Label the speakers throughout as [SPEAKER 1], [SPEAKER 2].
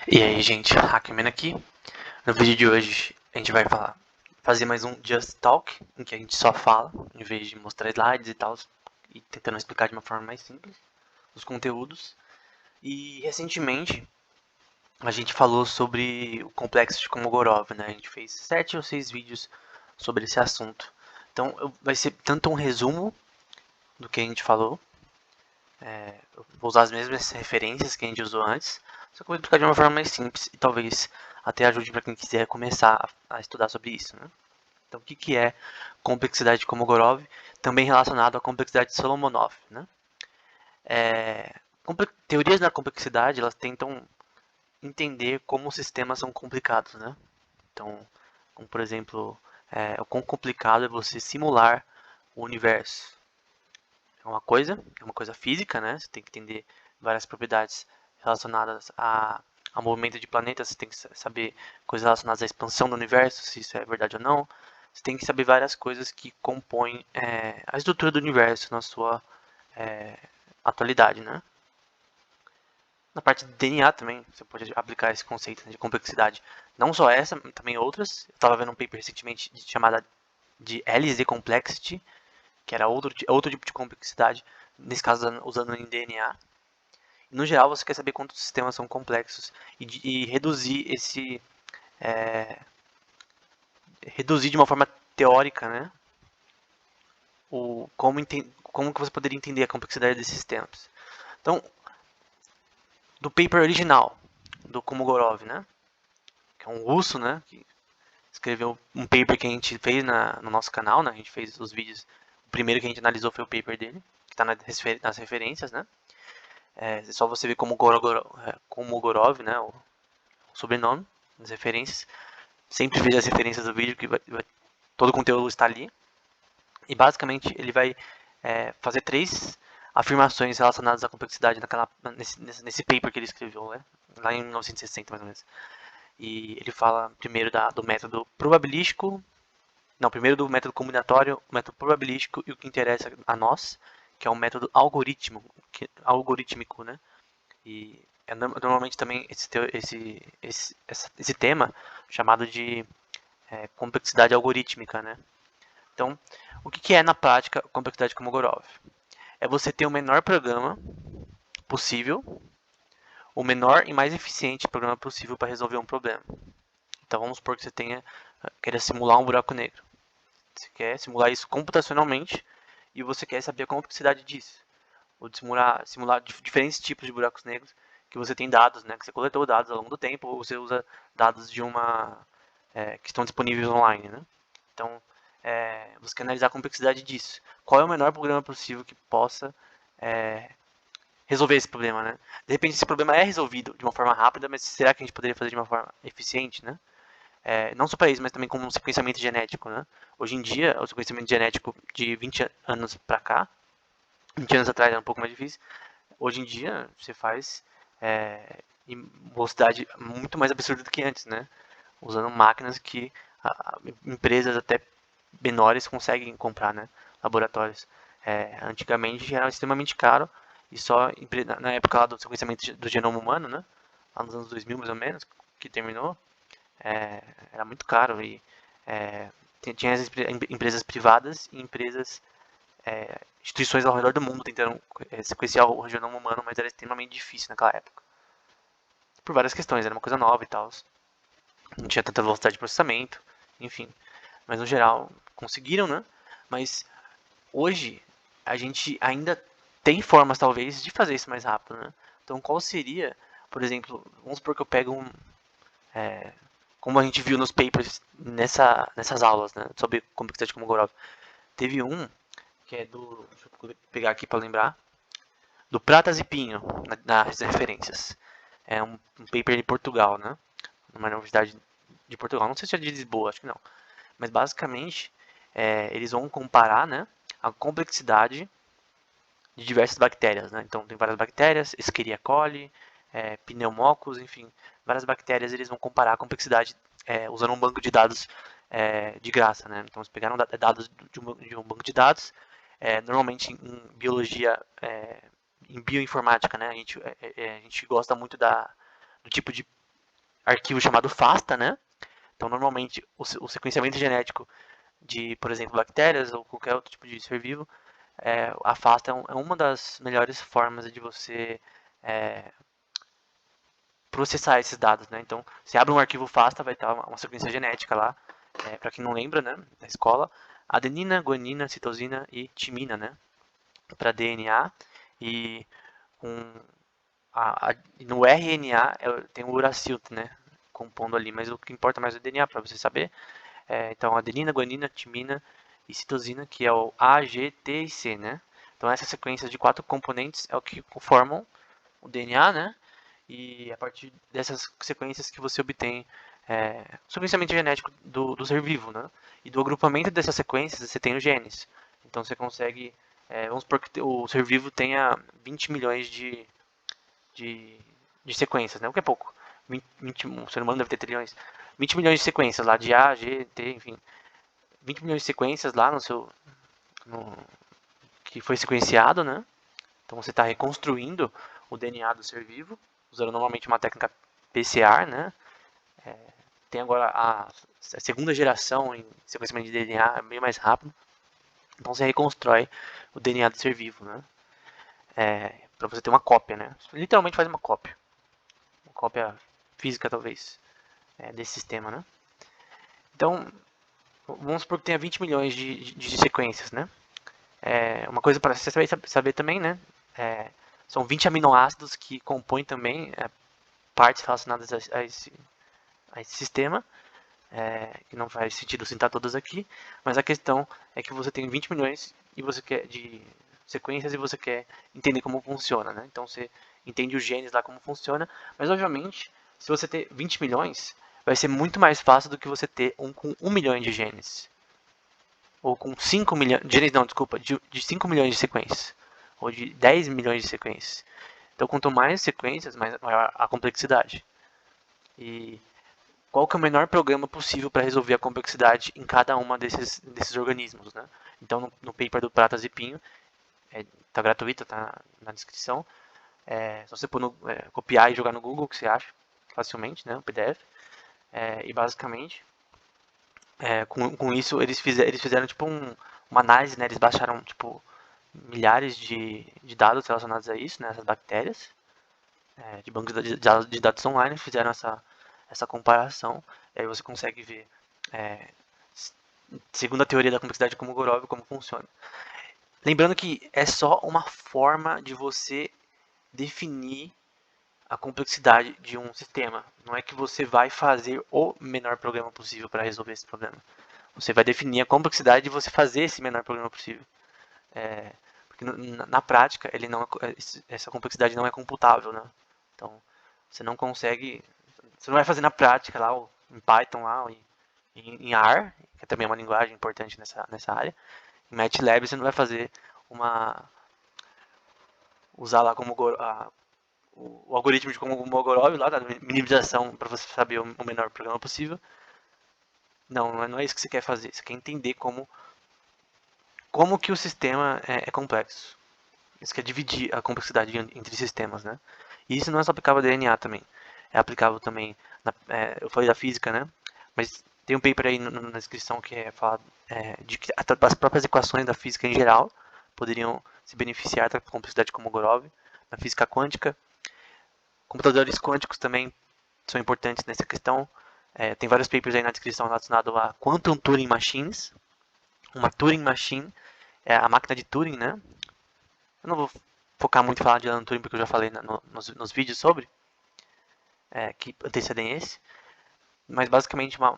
[SPEAKER 1] E aí, gente, Hackman aqui. No vídeo de hoje a gente vai fazer mais um Just Talk, em que a gente só fala, em vez de mostrar slides e tal, e tentando explicar de uma forma mais simples os conteúdos. E recentemente a gente falou sobre o complexo de Kolmogorov, né? A gente fez 7 ou 6 vídeos sobre esse assunto. Então vai ser tanto um resumo do que a gente falou, eu vou usar as mesmas referências que a gente usou antes, só que eu vou explicar de uma forma mais simples e talvez até ajude para quem quiser começar a estudar sobre isso, né? Então, o que é complexidade de Kolmogorov, também relacionado à complexidade de Solomonov, né? Teorias da complexidade, elas tentam entender como os sistemas são complicados, né? Então, como por exemplo, o quão complicado é você simular o universo. É uma coisa física, né? Você tem que entender várias propriedades relacionadas ao movimento de planetas, você tem que saber coisas relacionadas à expansão do universo, se isso é verdade ou não. Você tem que saber várias coisas que compõem a estrutura do universo na sua é, atualidade, né? Na parte de DNA também, você pode aplicar esse conceito de complexidade. Não só essa, também outras. Eu estava vendo um paper recentemente chamada de LZ Complexity, que era outro tipo de complexidade, nesse caso usando em DNA. No geral, você quer saber quantos sistemas são complexos e reduzir de uma forma teórica, né, como que você poderia entender a complexidade desses sistemas. Então, do paper original do Kolmogorov, né, que é um russo, né, que escreveu um paper que a gente fez no nosso canal, né, a gente fez os vídeos. O primeiro que a gente analisou foi o paper dele, que está nas referências, né. É só você ver como Kolmogorov, né, o sobrenome, nas referências. Sempre veja as referências do vídeo, que todo o conteúdo está ali. E basicamente ele vai fazer 3 afirmações relacionadas à complexidade nesse paper que ele escreveu, né? Lá em 1960 mais ou menos. E ele fala primeiro do método probabilístico, não, primeiro do método combinatório, o método probabilístico e o que interessa a nós, que é o método algorítmico, né? E normalmente também esse tema chamado de complexidade algorítmica, né? Então, o que é na prática complexidade Kolmogorov? É você ter o menor programa possível, o menor e mais eficiente programa possível para resolver um problema. Então, vamos supor que você queira simular um buraco negro. Você quer simular isso computacionalmente e você quer saber a complexidade disso. Ou de simular diferentes tipos de buracos negros que você tem dados, né, que você coletou dados ao longo do tempo, ou você usa dados que estão disponíveis online, né? Então, você quer analisar a complexidade disso. Qual é o menor programa possível que possa é, resolver esse problema, né? De repente esse problema é resolvido de uma forma rápida, mas será que a gente poderia fazer de uma forma eficiente, né? Não só para isso, mas também como um sequenciamento genético, né? Hoje em dia, o sequenciamento genético de 20 anos para cá, 20 anos atrás era um pouco mais difícil. Hoje em dia, você faz em velocidade muito mais absurda do que antes, né? Usando máquinas que empresas até menores conseguem comprar, né? Laboratórios. Antigamente era extremamente caro e só na época lá do sequenciamento do genoma humano, né? Lá nos anos 2000 mais ou menos, que terminou, era muito caro e tinha as empresas privadas e instituições ao redor do mundo tentando sequenciar o genoma humano, mas era extremamente difícil naquela época. Por várias questões, era uma coisa nova e tal. Não tinha tanta velocidade de processamento, enfim. Mas no geral, conseguiram, né? Mas hoje, a gente ainda tem formas, talvez, de fazer isso mais rápido, né? Então, qual seria, por exemplo, vamos supor que eu pego como a gente viu nos papers nessas aulas, né? Sobre complexidade de Kolmogorov. Teve um, que é deixa eu pegar aqui para lembrar, do Pratas e Pinho, nas referências. É um paper de Portugal, né? Uma universidade de Portugal. Não sei se é de Lisboa, acho que não. Mas basicamente, eles vão comparar, né, a complexidade de diversas bactérias, né? Então tem várias bactérias, Escherichia coli, Pneumococcus, enfim, várias bactérias. Eles vão comparar a complexidade usando um banco de dados de graça, né? Então eles pegaram dados de um banco de dados, normalmente em biologia, em bioinformática, né? A gente gosta muito do tipo arquivo chamado FASTA, né? Então, normalmente, o sequenciamento genético de, por exemplo, bactérias ou qualquer outro tipo de ser vivo, a FASTA é uma das melhores formas de você processar esses dados, né? Então, você abre um arquivo FASTA, vai estar uma sequência genética lá, para quem não lembra, né, da escola, adenina, guanina, citosina e timina, né, para DNA, e no RNA tem o uracil, né, compondo ali, mas o que importa mais é o DNA, para você saber. Então, adenina, guanina, timina e citosina, que é o A, G, T e C, né? Então, essa sequência de 4 componentes é o que formam o DNA, né? E a partir dessas sequências que você obtém o sequenciamento genético do ser vivo, né? E do agrupamento dessas sequências você tem os genes. Então você consegue, vamos supor que o ser vivo tenha 20 milhões de, de sequências, né? O que é pouco. O ser humano deve ter trilhões. 20 milhões de sequências lá, de A, G, T, enfim. 20 milhões de sequências lá no, que foi sequenciado, né? Então você está reconstruindo o DNA do ser vivo, usando normalmente uma técnica PCR, né? Tem agora a segunda geração em sequenciamento de DNA, é bem mais rápido. Então você reconstrói o DNA do ser vivo, né? Para você ter uma cópia, né? Você literalmente faz uma cópia física talvez, desse sistema, né? Então, vamos supor que tenha 20 milhões de sequências, né? Uma coisa para você saber também, né? São 20 aminoácidos que compõem também partes relacionadas a esse sistema, que não faz sentido citar todas aqui, mas a questão é que você tem 20 milhões e você quer de sequências e você quer entender como funciona, né? Então você entende os genes lá como funciona, mas obviamente, se você ter 20 milhões, vai ser muito mais fácil do que você ter um com 1 milhão de genes. Ou com 5 milhões, genes não, desculpa, de 5 milhões de sequências. Ou de 10 milhões de sequências. Então quanto mais sequências, maior a complexidade. E qual que é o menor programa possível para resolver a complexidade em cada uma desses organismos, né? Então, no paper do Pratas e Pinho, tá gratuito, tá na descrição. Só você copiar e jogar no Google, que você acha facilmente, né? O PDF. E basicamente, com isso, eles fizeram tipo uma análise, né? Eles baixaram tipo milhares de dados relacionados a isso, né? Essas bactérias, de bancos de dados online, fizeram essa comparação. E aí você consegue ver, segundo a teoria da complexidade de Kolmogorov, como funciona. Lembrando que é só uma forma de você definir a complexidade de um sistema. Não é que você vai fazer o menor programa possível para resolver esse problema. Você vai definir a complexidade de você fazer esse menor programa possível. Porque na prática, essa complexidade não é computável, né? Então, você não consegue... Você não vai fazer na prática lá, em Python, lá, em R, que também é uma linguagem importante nessa área. Em MATLAB você não vai fazer usar lá como o algoritmo de Kolmogorov lá, da minimização para você saber o menor programa possível. Não é isso que você quer fazer. Você quer entender como que o sistema é complexo. Isso quer dividir a complexidade entre sistemas, né? E isso não é só aplicável a DNA também. É aplicável também, eu falei da física, né? Mas tem um paper aí na descrição que fala de que as próprias equações da física em geral poderiam se beneficiar da complexidade de Kolmogorov. Na física quântica, computadores quânticos também são importantes nessa questão. Tem vários papers aí na descrição relacionados a Quantum Turing Machines. Uma Turing Machine é a máquina de Turing, né? Eu não vou focar muito em falar de Alan Turing porque eu já falei nos vídeos sobre, que antecedem esse. Mas basicamente uma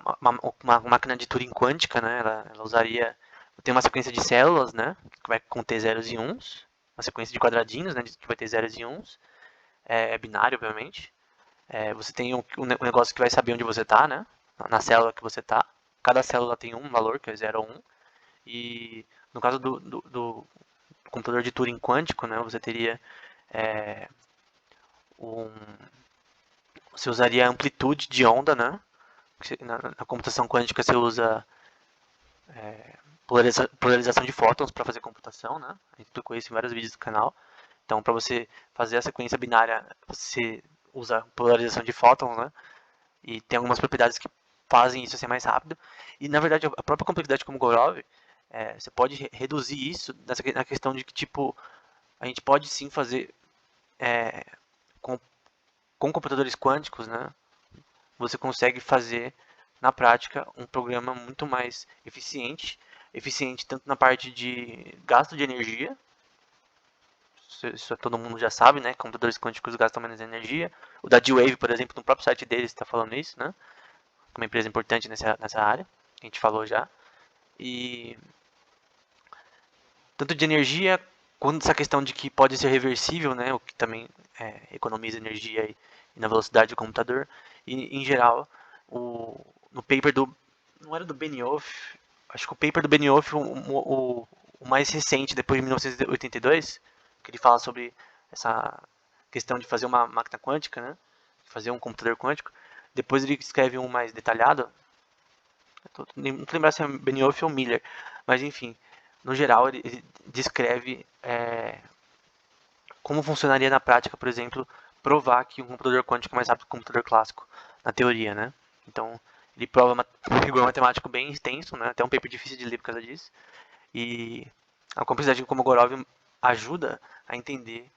[SPEAKER 1] máquina de Turing quântica, né? Ela usaria... Tem uma sequência de células, né? Que vai conter zeros e uns. Uma sequência de quadradinhos, né? Que vai ter zeros e uns. É binário, obviamente. Você tem um negócio que vai saber onde você está, né? Na célula que você está. Cada célula tem um valor, que é 0 ou 1. E no caso do computador de Turing quântico, né? Você teria você usaria amplitude de onda, né? Na computação quântica você usa polarização de fótons para fazer computação, né? A gente explicou isso em vários vídeos do canal. Então, para você fazer a sequência binária, você usa polarização de fótons, né? E tem algumas propriedades que fazem isso ser mais rápido. E na verdade a própria complexidade de Kolmogorov, você pode reduzir isso na questão de que tipo a gente pode sim fazer com, com computadores quânticos, né? Você consegue fazer na prática um programa muito mais eficiente tanto na parte de gasto de energia, isso todo mundo já sabe, né? Computadores quânticos gastam menos energia. O da D-Wave, por exemplo, no próprio site deles está falando isso, né? Uma empresa importante nessa área, que a gente falou já. E tanto de energia quanto essa questão de que pode ser reversível, né? O que também economiza energia e na velocidade do computador. E em geral, no paper do não era do Benioff, acho que o paper do Benioff, o mais recente, depois de 1982, que ele fala sobre essa questão de fazer uma máquina quântica, né? Fazer um computador quântico. Depois ele escreve um mais detalhado. Não tô lembrando se é Benioff ou Miller, mas enfim, no geral ele descreve como funcionaria na prática, por exemplo, provar que um computador quântico é mais rápido que um computador clássico, na teoria, né? Então, ele prova um rigor matemático bem extenso, né? Até um paper difícil de ler por causa disso. E a complexidade de Kolmogorov ajuda a entender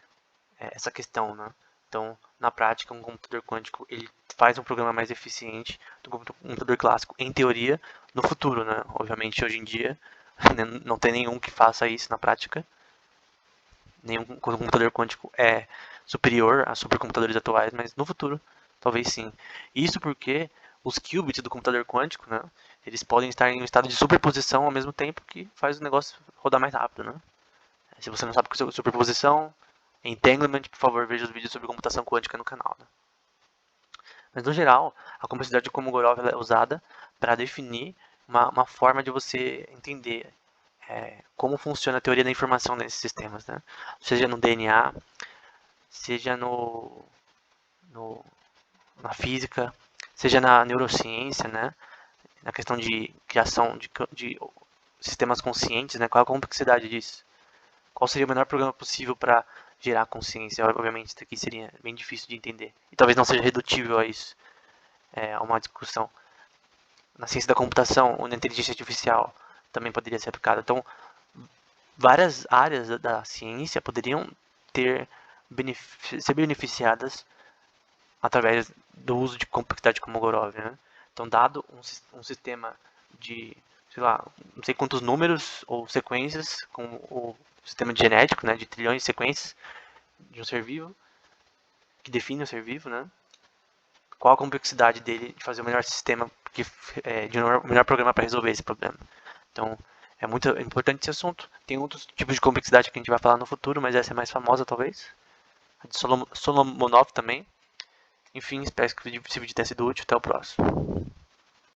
[SPEAKER 1] essa questão, né? Então, na prática, um computador quântico ele faz um programa mais eficiente do que um computador clássico, em teoria, no futuro, né? Obviamente, hoje em dia, não tem nenhum que faça isso na prática. Nenhum computador quântico é superior a supercomputadores atuais, mas no futuro, talvez sim. Isso porque os qubits do computador quântico, né? Eles podem estar em um estado de superposição ao mesmo tempo que faz o negócio rodar mais rápido, né? Se você não sabe o que é superposição, entanglement, por favor, veja os vídeos sobre computação quântica no canal. Né? Mas no geral, a complexidade de Kolmogorov é usada para definir uma forma de você entender como funciona a teoria da informação nesses sistemas, né? Seja no DNA, seja na física, seja na neurociência, né? Na questão de criação de sistemas conscientes, né? Qual a complexidade disso? Qual seria o menor programa possível para gerar consciência? Obviamente, isso aqui seria bem difícil de entender. E talvez não seja redutível a isso, a uma discussão. Na ciência da computação ou na inteligência artificial também poderia ser aplicada. Então, várias áreas da ciência poderiam ser beneficiadas através do uso de complexidade de Kolmogorov. Né? Então, dado um sistema de, sei lá, não sei quantos números ou sequências, com o sistema de genético, né, de trilhões de sequências de um ser vivo, que define o ser vivo, né? Qual a complexidade dele de fazer o melhor sistema, o melhor programa para resolver esse problema. Então, é muito importante esse assunto. Tem outros tipos de complexidade que a gente vai falar no futuro, mas essa é mais famosa, talvez. A de Solomonov também. Enfim, espero que esse vídeo tenha sido útil. Até o próximo.